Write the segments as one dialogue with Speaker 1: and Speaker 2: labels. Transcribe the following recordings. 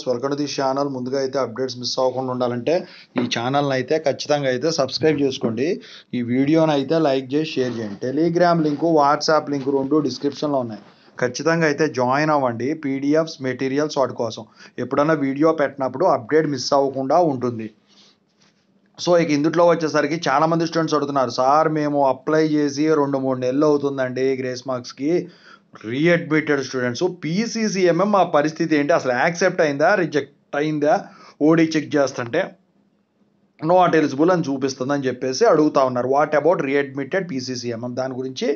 Speaker 1: Welcome to this channel. ముందుగా అయితే updates miss అవ్వకుండా ఉండాలంటే ఈ ఛానల్ని అయితే ఖచ్చితంగా అయితే సబ్స్క్రైబ్ చేసుకోండి. ఈ వీడియోని అయితే లైక్ చేసి షేర్ చేయండి. టెలిగ్రామ్ లింకు, వాట్సాప్ లింకు రెండు డిస్క్రిప్షన్లో ఉన్నాయి. ఖచ్చితంగా అయితే జాయిన్ అవ్వండి. పీడిఎఫ్స్, మెటీరియల్స్ వాటి కోసం ఎప్పుడన్నా వీడియో పెట్టినప్పుడు అప్డేట్ మిస్ అవ్వకుండా ఉంటుంది. సో ఇక ఇందులో వచ్చేసరికి చాలామంది స్టూడెంట్స్ అడుగుతున్నారు, సార్ మేము అప్లై చేసి 2-3 నెలలు అవుతుందండి గ్రేస్ మార్క్స్కి, రీఅడ్మిటెడ్ స్టూడెంట్స్ పీసీసీఎంఎం మా పరిస్థితి ఏంటి, అసలు యాక్సెప్ట్ అయిందా రిజెక్ట్ అయిందా ఓడి చెక్ చేస్తుంటే నాట్ ఎలిజిబుల్ అని చూపిస్తుందని చెప్పేసి అడుగుతా ఉన్నారు. వాట్ అబౌట్ రీఅడ్మిటెడ్ పీసీసీఎంఎం దాని గురించి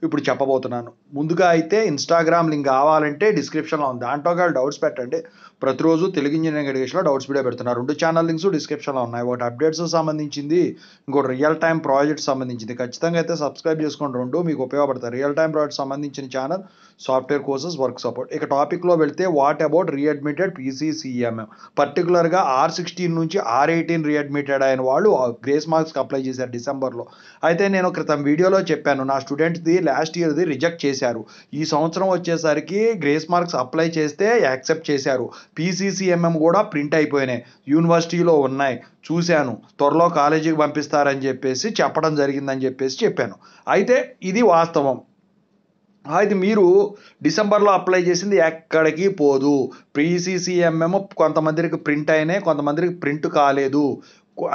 Speaker 1: ఇప్పుడు చెప్పబోతున్నాను. ముందుగా అయితే ఇన్స్టాగ్రామ్ లింక్ కావాలంటే డిస్క్రిప్షన్లో ఉంది, దాంట్లో డౌట్స్ పెట్టండి. ప్రతిరోజు తెలుగు ఇంజనీరింగ్ ఎడ్యుకేషన్లో డౌట్స్ వీడియో పెడుతున్నారు. 2 ఛానల్ లింక్స్ డిస్క్రిప్షన్లో ఉన్నాయి. ఒకటి అప్డేట్స్ సంబంధించింది, ఇంకోటి రియల్ టైం ప్రాజెక్ట్ సంబంధించింది. ఖచ్చితంగా అయితే సబ్స్క్రైబ్ చేసుకోండి, రెండు మీకు ఉపయోగపడతాయి. రియల్ టైం ప్రాజెక్ట్ సంబంధించిన channel, software courses, work support. ఇక టాపిక్లో వెళ్తే వాట్ అబౌట్ రీఅడ్మిటెడ్ పీసీసీఎంఎం, పర్టికులర్గా R16 నుంచి R18 రీఅడ్మిటెడ్ అయిన వాళ్ళు గ్రేస్ మార్క్స్కి అప్లై చేశారు డిసెంబర్లో. అయితే నేను క్రితం వీడియోలో చెప్పాను, నా స్టూడెంట్స్ది లాస్ట్ ఇయర్ది రిజెక్ట్ చేశారు. ఈ సంవత్సరం వచ్చేసరికి గ్రేస్ మార్క్స్ అప్లై చేస్తే యాక్సెప్ట్ చేశారు. పీసీసీఎంఎం కూడా ప్రింట్ అయిపోయినాయి, యూనివర్సిటీలో ఉన్నాయి, చూశాను. త్వరలో కాలేజీకి పంపిస్తారని చెప్పేసి చెప్పడం జరిగిందని చెప్పేసి చెప్పాను. అయితే ఇది వాస్తవం. అయితే మీరు డిసెంబర్లో అప్లై చేసింది ఎక్కడికి పోదు. పీసీసీఎంఎం కొంతమందికి ప్రింట్ అయినాయి, కొంతమందికి ప్రింట్ కాలేదు.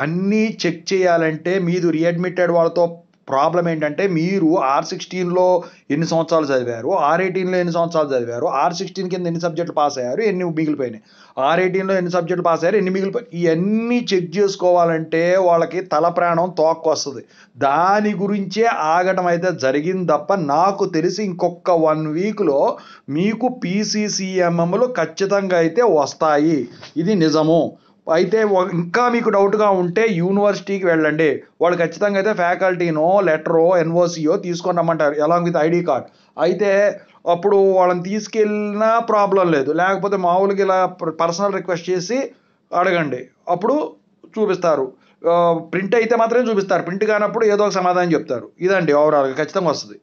Speaker 1: అన్నీ చెక్ చేయాలంటే మీరు రీఅడ్మిటెడ్ వాళ్ళతో ప్రాబ్లం ఏంటంటే, మీరు R16లో ఎన్ని సంవత్సరాలు చదివారు, R18లో ఎన్ని సంవత్సరాలు చదివారు, R16 కింద ఎన్ని సబ్జెక్టులు పాస్ అయ్యారు, ఎన్ని మిగిలిపోయినాయి, R18లో ఎన్ని సబ్జెక్టులు పాస్ అయ్యారు, ఎన్ని మిగిలిపోయి, ఇవన్నీ చెక్ చేసుకోవాలంటే వాళ్ళకి తల ప్రాణం తోక్కొస్తుంది. దాని గురించే ఆగటం అయితే జరిగింది తప్ప నాకు తెలిసి ఇంకొక 1 వీక్లో మీకు పీసీసీఎంఎంలు ఖచ్చితంగా అయితే వస్తాయి, ఇది నిజము. అయితే ఇంకా మీకు డౌట్గా ఉంటే యూనివర్సిటీకి వెళ్ళండి, వాళ్ళు ఖచ్చితంగా అయితే ఫ్యాకల్టీనో లెటరో ఎన్ఓసియో తీసుకొని రమ్మంటారు అలాంగ్ విత్ ఐడి కార్డ్. అయితే అప్పుడు వాళ్ళని తీసుకెళ్ళినా ప్రాబ్లం లేదు, లేకపోతే మామూలుగా ఇలా పర్సనల్ రిక్వెస్ట్ చేసి అడగండి, అప్పుడు చూపిస్తారు. ప్రింట్ అయితే మాత్రమే చూపిస్తారు, ప్రింట్ కానప్పుడు ఏదో ఒక సమాధానం చెప్తారు. ఇదండి ఓవరాల్గా ఖచ్చితంగా వస్తుంది.